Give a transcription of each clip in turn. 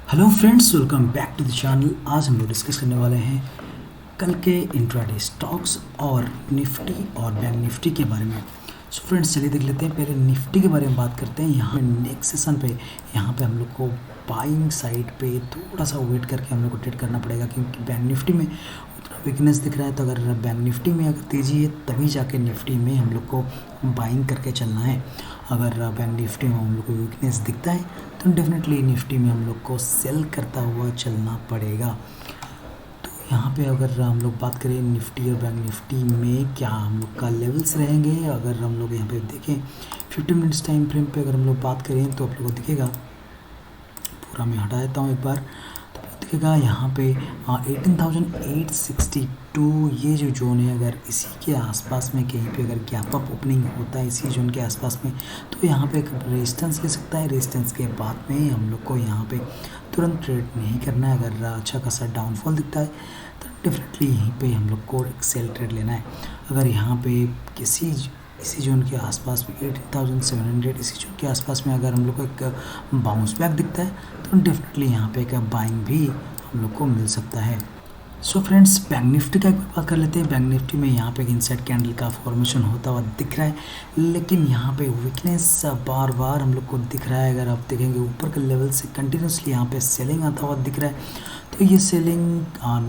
Hello friends, welcome back to the channel. आज हम लोग डिस्कस करने वाले हैं कल के इंट्राडे स्टॉक्स और निफ्टी और बैंक निफ्टी के बारे में। सो फ्रेंड्स, चलिए देख लेते हैं। पहले निफ्टी के बारे में बात करते हैं। यहाँ नेक्स्ट सेशन पे यहाँ पे हम लोग को बाइंग साइड पे थोड़ा सा वेट करके हम लोग को ट्रेड करना पड़ेगा, क्योंकि बैंक निफ्टी में उतना वीकनेस दिख रहा है। तो अगर बैंक निफ्टी में अगर तेज़ी है तभी जाके निफ्टी में हम लोग को बाइंग करके चलना है। अगर बैंक निफ्टी में हम लोग को वीकनेस दिखता है तो डेफिनेटली निफ्टी में हम लोग को सेल करता हुआ चलना पड़ेगा। तो यहाँ पे अगर हम लोग बात करें निफ्टी और बैंक निफ्टी में क्या हम लोग का लेवल्स रहेंगे, अगर हम लोग यहाँ पे देखें 15 मिनट्स टाइम फ्रेम पे अगर हम लोग बात करें तो आप लोग को दिखेगा, पूरा मैं हटा देता हूँ एक बार, तो दिखेगा यहाँ पे 18,862 ये जो जोन है, अगर इसी के आसपास में कहीं पे अगर गैप अप ओपनिंग होता है इसी जोन के आसपास में, तो यहाँ पे एक रेजिस्टेंस ले सकता है। रेजिस्टेंस के बाद में हम लोग को यहाँ पे तुरंत ट्रेड नहीं करना है। अगर अच्छा खासा डाउनफॉल दिखता है तो डेफिनेटली यहीं पे हम लोग को एक सेल ट्रेड लेना है। अगर यहाँ पे इसी जोन के आसपास में 18,700 इसी जोन के आसपास में अगर हम लोग को एक बाउंस बैक दिखता है तो डेफिनेटली यहाँ पे एक बाइंग भी हम लोग को मिल सकता है। सो फ्रेंड्स, बैंक निफ्टी का एक बार बात कर लेते हैं। बैंक निफ्टी में यहाँ पे एक इनसाइड कैंडल का फॉर्मेशन होता हुआ दिख रहा है, लेकिन यहाँ पे वीकनेस बार बार हम लोग को दिख रहा है। अगर आप देखेंगे ऊपर के लेवल से कंटिन्यूसली यहाँ पे सेलिंग आता हुआ दिख रहा है, तो ये सेलिंग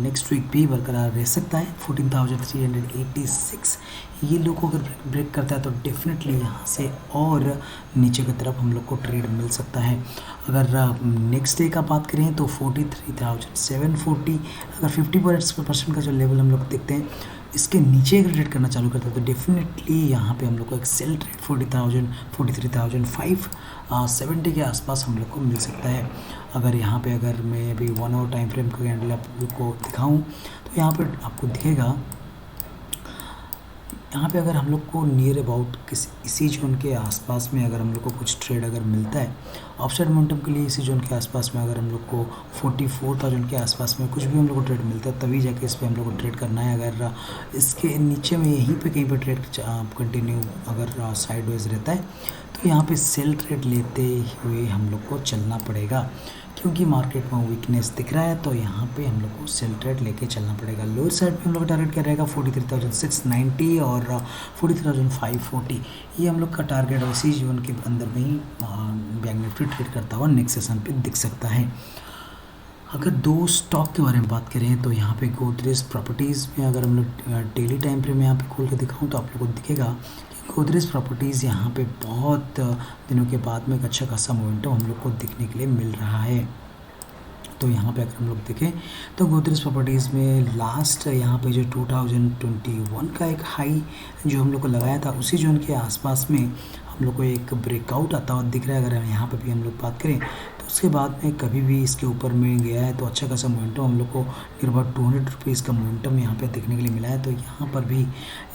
नेक्स्ट वीक भी बरकरार रह सकता है। 14,386 ये लोग को अगर ब्रेक करता है तो डेफिनेटली यहाँ से और नीचे की तरफ हम लोग को ट्रेड मिल सकता है। अगर नेक्स्ट डे का बात करें तो 43,740 अगर 50% का जो लेवल हम लोग देखते हैं इसके नीचे अगर ट्रेड करना चालू करता है तो डेफिनेटली यहाँ पे हम लोग को एक सेल ट्रेड 43,570 के आसपास हम लोग को मिल सकता है। अगर यहाँ पे अगर मैं अभी 1 आवर टाइम फ्रेम का कैंडल आप लोग को दिखाऊँ तो यहाँ पे आपको दिखेगा, यहाँ पे अगर हम लोग को नियर अबाउट इसी जोन के आसपास में अगर हम लोग को कुछ ट्रेड अगर मिलता है ऑफसाइड मोमेंटम के लिए, इसी जोन के आसपास में अगर हम लोग को 44,000 के आसपास में कुछ भी हम लोग को ट्रेड मिलता है तभी जाके इस पर हम लोग को ट्रेड करना है। अगर इसके नीचे में यहीं पे कहीं पे ट्रेड कंटिन्यू अगर साइडवेज रहता है तो यहाँ पे सेल ट्रेड लेते हुए हम लोग को चलना पड़ेगा, क्योंकि मार्केट में वीकनेस दिख रहा है। तो यहाँ पे हम लोग को सेल ट्रेड लेके चलना पड़ेगा। लोअर साइड पे हम लोग का टारगेट क्या रहेगा 43,690 और 43,540 ये हम लोग का टारगेट और इसी जोन के अंदर में ही बैंक निफ्टी ट्रेड करता हुआ नेक्स्ट सेशन पे दिख सकता है। अगर दो स्टॉक के बारे में बात करें तो यहाँ पे गोदरेज प्रॉपर्टीज़ में अगर हम लोग डेली टाइम फ्रेम में यहाँ पे खोल के दिखाऊँ तो आप लोग को दिखेगा कि गोदरेज प्रॉपर्टीज़ यहाँ पे बहुत दिनों के बाद में एक अच्छा खासा मोमेंटम हम लोग को दिखने के लिए मिल रहा है। तो यहाँ पे अगर हम लोग देखें तो गोदरेज प्रॉपर्टीज़ में लास्ट यहाँ पे जो 2021 का एक हाई जो हम लोग को लगाया था उसी जोन के आसपास में हम लोग को एक ब्रेकआउट आता हुआ दिख रहा है। अगर यहाँ पे भी हम लोग बात करें तो उसके बाद में कभी भी इसके ऊपर में गया है तो अच्छा खासा मोमेंटम हम लोग को नियर अबाउट 200 रुपीज़ का मोमेंटम यहाँ पे देखने के लिए मिला है। तो यहाँ पर भी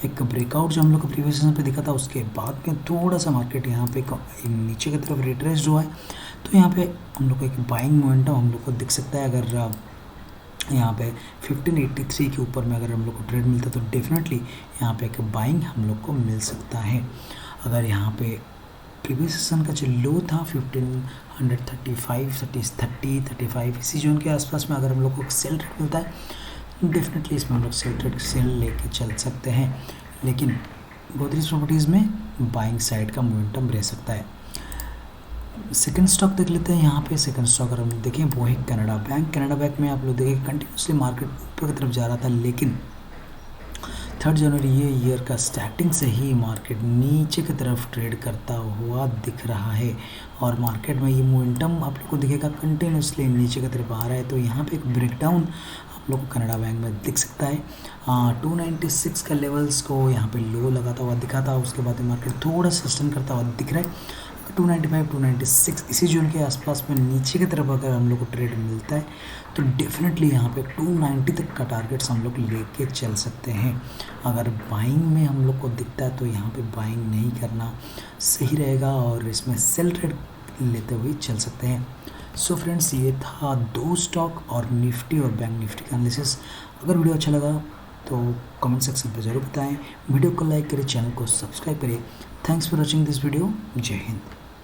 एक ब्रेकआउट जो हम लोग को प्रीवियस सेशन पे दिखा था उसके बाद में थोड़ा सा मार्केट यहाँ पे नीचे की तरफ रिट्रेस हुआ है, तो यहाँ पे हम लोग को एक बाइंग मोमेंटम हम लोग को दिख सकता है। अगर यहाँ पे 1583 के ऊपर में अगर हम लोग को ट्रेड मिलता है तो डेफिनेटली यहाँ पे एक बाइंग हम लोग को मिल सकता है। अगर यहाँ पे प्रीवियस सेशन का जो लो था 1535 35 इसी जोन के आसपास में अगर हम लोग को सेल ट्रेड मिलता है डेफिनेटली इसमें हम लोग सेल लेके चल सकते हैं, लेकिन गोदरेज प्रॉपर्टीज़ में बाइंग साइड का मोमेंटम रह सकता है। सेकंड स्टॉक देख लेते हैं। यहाँ पे सेकंड स्टॉक अगर हम लोग देखें वो है कनाडा बैंक। कनाडा बैंक में आप लोग देखें कंटिन्यूसली मार्केट ऊपर की तरफ जा रहा था, लेकिन 3 जनवरी ये ईयर का स्टार्टिंग से ही मार्केट नीचे की तरफ ट्रेड करता हुआ दिख रहा है और मार्केट में ये मोमेंटम आप लोग को दिखेगा कंटिन्यूसली नीचे की तरफ आ रहा है। तो यहाँ पे एक ब्रेकडाउन आप लोग को कनाडा बैंक में दिख सकता है। 296 का लेवल्स को यहाँ पे लो लगाता हुआ दिखा था, उसके बाद मार्केट थोड़ा सस्टेन करता हुआ दिख रहा है। 295 296 इसी जोन के आसपास में नीचे की तरफ अगर हम लोग को ट्रेड मिलता है तो डेफिनेटली यहाँ पे 290 तक का टारगेट्स हम लोग लेके चल सकते हैं। अगर बाइंग में हम लोग को दिखता है तो यहाँ पे बाइंग नहीं करना सही रहेगा और इसमें सेल ट्रेड लेते हुए चल सकते हैं। सो फ्रेंड्स, ये था दो स्टॉक और निफ्टी और बैंक निफ्टी का एनालिसिस। अगर वीडियो अच्छा लगा तो कमेंट सेक्शन पर ज़रूर बताएं, वीडियो को लाइक करें, चैनल को सब्सक्राइब करें। Thanks for watching this video. जय हिंद।